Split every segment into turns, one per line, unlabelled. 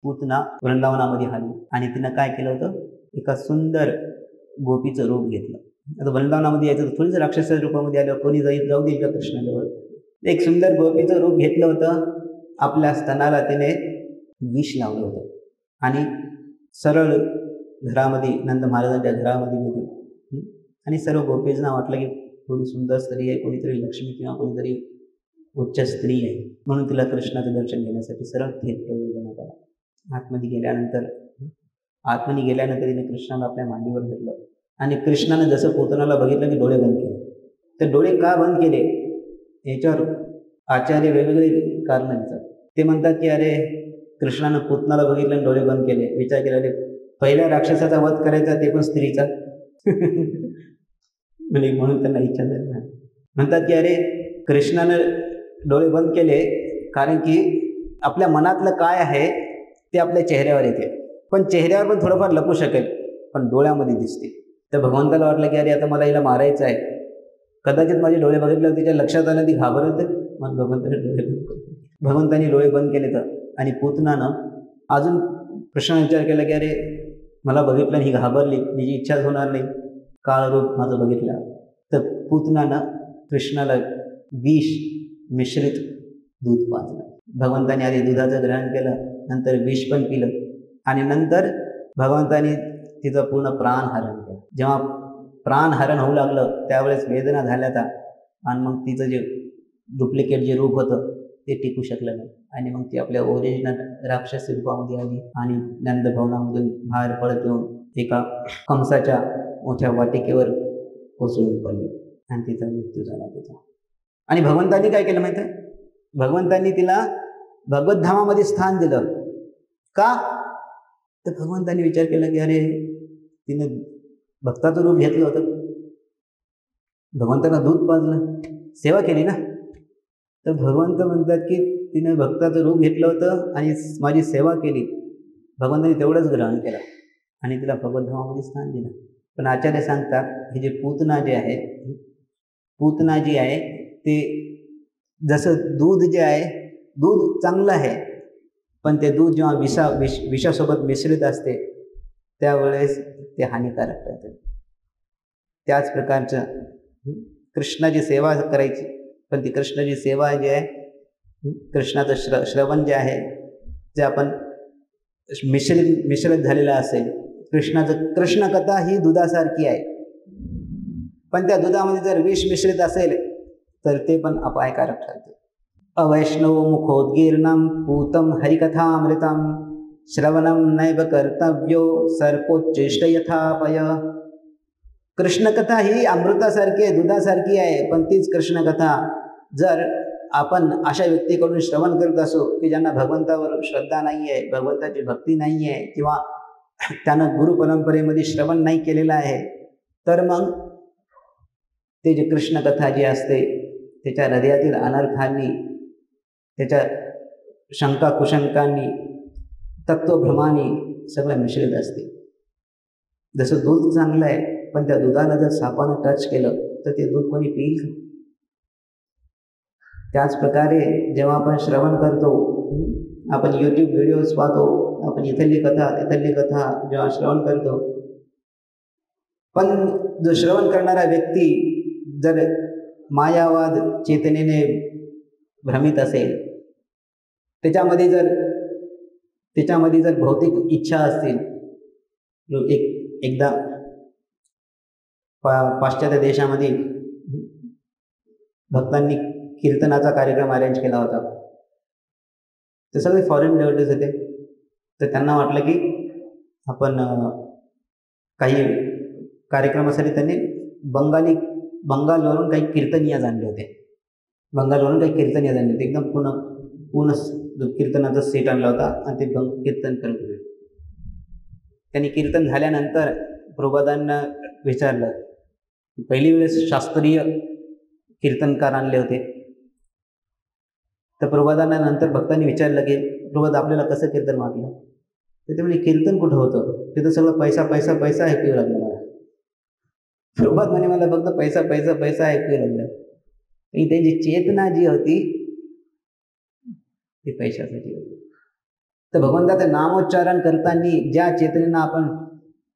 पूतना वृंदावनामध्ये आली आणि तिनं काय केलं होतं, एका सुंदर गोपीचं रूप घेतलं. आता वृंदावनामध्ये यायचं तर थोडीच राक्षसाच्या रूपामध्ये आलं, कोणी जाऊ देईल का कृष्णाजवळ. एक सुंदर गोपीचं रूप घेतलं होतं. आपल्या स्तनाला तिने विष लावलं होतं आणि सरळ घरामध्ये, नंद महाराजांच्या घरामध्ये गेली आणि सर्व गोपीजना वाटलं की थोडी सुंदर स्त्री आहे, कोणीतरी लक्ष्मी किंवा कोणीतरी उच्च स्त्री आहे, म्हणून तिला कृष्णाचं दर्शन घेण्यासाठी सरळ थेट प्रवेश देण्यात आला. आतमध्ये गेल्यानंतर तिने कृष्णाला आपल्या मांडीवर घेतलं आणि कृष्णाने जसं पूतनाला बघितलं की डोळे बंद केले. तर डोळे का बंद केले याच्यावर आचार्य वेगवेगळे कारण देतात. ते म्हणतात की अरे कृष्णानं पूतनाला बघितलं आणि डोळे बंद केले, विचार केला अरे पहिल्या राक्षसाचा वध करायचा, ते पण स्त्रीचा. म्हणून त्यांना इच्छा झाली. म्हणतात की अरे कृष्णानं डोळे बंद केले कारण की आपल्या मनातलं काय आहे ते आपल्या चेहऱ्यावर येते, पण चेहऱ्यावर पण थोडंफार लपू शकेल, पण डोळ्यामध्ये दिसते. तर भगवंताला वाटलं की अरे आता मला हिला मारायचं आहे, कदाचित माझे डोळे बघितले तिच्या लक्षात आलं ती घाबरत, मग भगवंताने डोळे बंद केले. तर आणि पूतनानं अजून कृष्णाने विचार केला की अरे मला बघितलं आणि ही घाबरली, तिची इच्छाच होणार नाही, काळ रूप माझं बघितलं. तर पूतनानं कृष्णाला विष मिश्रित दूध पाजलं. भगवंताने आधी दुधाचं ग्रहण केलं, नंतर विष पण पिलं आणि नंतर भगवंताने तिचं पूर्ण प्राणहरण केलं. जेव्हा प्राणहरण होऊ लागलं त्यावेळेस वेदना झाल्या त्या, आणि मग तिचं जे डुप्लिकेट जे रूप होतं ते टिकू शकलं नाही आणि मग ती आपल्या ओरिजिनल राक्षसी रूपामध्ये आली आणि नंद भवनामधून बाहेर पडत येऊन एका कंसाच्या मोठ्या वाटिकेवर कोसळून पडली आणि तिचा मृत्यू झाला तिचा. आणि भगवंतांनी काय केलं माहिती आहे, भगवंतांनी तिला भगवद्धामामध्ये स्थान दिलं. का तर भगवंतांनी विचार केला की अरे तिने भक्ताचं रूप घेतलं होतं, भगवंतांना दूध पाजलं, सेवा केली ना. तर भगवंत म्हणतात की तिने भक्ताचं रूप घेतलं होतं आणि माझी सेवा केली, भगवंतांनी तेवढंच ग्रहण केलं आणि तिला भगवद्धामामध्ये स्थान दिलं. पण आचार्य सांगतात हे जे पूतना जे आहे, पूतना जी आहे ते जसं दूध जे आहे, दूध चांगलं आहे, पण ते दूध जेव्हा विषासोबत मिश्रित असते त्यावेळेस ते हानिकारक ठरते. त्याच प्रकारचं कृष्णाची सेवा करायची, पण ती कृष्णाची सेवा जी आहे, कृष्णाचं श्रवण जे आहे जे आपण मिश्रित झालेलं असेल, कृष्णकथा ही दुधासारखी आहे, पण त्या दुधामध्ये जर विष मिश्रित असेल तर ते पण अपायकारक ठरते. अवैष्णव मुखोद्गीर्णं पूतं हरिकथामृतं श्रवणं नैव कर्तव्यो सर्पोच्चेष्ट यथापय. कृष्णकथा ही अमृतासारखी आहे, दुधासारखी आहे, पण तीच कृष्णकथा जर आपण अशा व्यक्तीकडून श्रवण करत असो की ज्यांना भगवंतावर श्रद्धा नाही आहे, भगवंताची भक्ती नाही आहे, किंवा त्यानं गुरुपरंपरेमध्ये श्रवण नाही केलेलं आहे, तर मग ते जे कृष्णकथा जी असते त्याच्या हृदयातील अनर्थांनी, त्याच्या शंका कुशंकांनी, तत्वभ्रमांनी सगळं मिश्रित असते. जसं दूध चांगलं आहे, पण त्या दुधाला जर सापानं टच केलं तर ते दूध कोणी पिईल का? त्याच प्रकारे जेव्हा आपण श्रवण करतो, आपण यूट्यूब व्हिडिओज पाहतो, आपण इथली कथा जेव्हा श्रवण करतो, पण जो श्रवण करणारा व्यक्ती जर मायावाद चेतनेने भ्रमित असेल, त्याच्यामध्ये जर भौतिक इच्छा असतील, एकदा पाश्चात्य देशामध्ये भक्तांनी कीर्तनाचा कार्यक्रम अरेंज केला होता. ते सगळे फॉरेन डेव्हलपर्स होते. तर त्यांना वाटलं की आपण काही कार्यक्रमासाठी त्यांनी बंगालवरून काही कीर्तनीय आणले होते. एकदम पूर्ण कीर्तनाचा सेट आणला होता आणि ते कीर्तन करत होते. त्यांनी कीर्तन झाल्यानंतर प्रभुपादांना विचारलं, पहिली वेळेस शास्त्रीय कीर्तनकार आणले होते. तर प्रभुपादांना नंतर भक्तांनी विचारलं की प्रभुपाद आपल्याला कसं कीर्तन वाटलं. तर ते म्हणजे कीर्तन कुठं होतं, तिथं सगळं पैसा पैसा पैसा ऐकू लागलं मला. प्रभुपाद म्हणे मला फक्त पैसा पैसा पैसा ऐकू लागलं. आणि त्यांची चेतना जी होती ती पैशासाठी होती. तर भगवंताचं नामोच्चारण करताना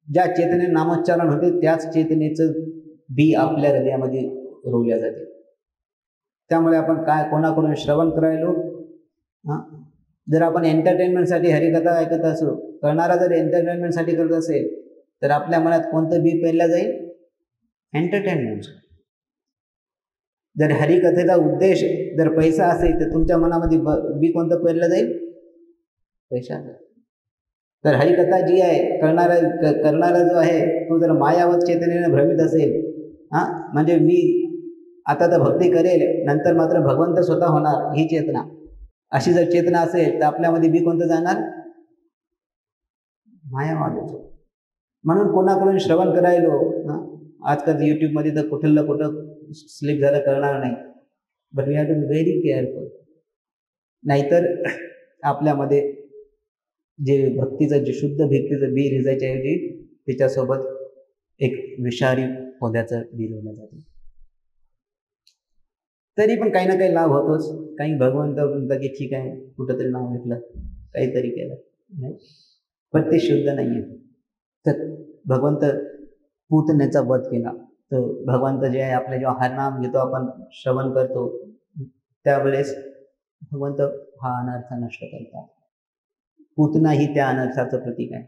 ज्या चेतनेने नामोच्चारण होते त्याच चेतनेचं बी आपल्या हृदयामध्ये रोवल्या जाते. त्यामुळे आपण काय कोणाकडून श्रवण करायलो, हां, जर आपण एंटरटेनमेंटसाठी हरिकथा ऐकत असो, करणारा जर एंटरटेनमेंटसाठी करत असेल तर आपल्या मनात कोणतं बी पेरलं जाईल? एंटरटेनमेंट. जर हरिकथेचा उद्देश जर पैसा असेल तर तुमच्या मनामध्ये बी कोणतं पेरलं जाईल? पैसा. तर हरिकथा जी आहे करणारा जो आहे तो जर मायावत चेतनेने भ्रमित असेल, हां, म्हणजे मी आता तर भक्ती करेल नंतर मात्र भगवंत स्वतः होणार ही चेतना, अशी जर चेतना असेल तर आपल्यामध्ये बी कोणतं जाणार? मायावाद. म्हणून कोणाकडून श्रवण करायलो, आजकाल यूट्यूबमध्ये तर कुठं स्लिप झालं करणार नाही, but we have to be very careful. नाहीतर आपल्यामध्ये जे भक्तीचं जे शुद्ध भक्तीचं बी रिजायच्या ऐवजी त्याच्यासोबत एक विषारी पौद्याचं बी लावलं जाते. तरी पण काही ना काही लाभ होतोच. काही भगवंत म्हणतात की ठीक आहे कुठंतरी नाव घेतलं काहीतरी केलं, पण ते शुद्ध नाही आहे. तर भगवंत पूतनेचा वध केला तर भगवंत जे आहे आपले जेव्हा हरनाम घेतो आपण श्रवण करतो त्यावेळेस भगवंत हा अनर्थ नष्ट करतात. पूतना ही त्या अनर्थाचं प्रतीक आहे.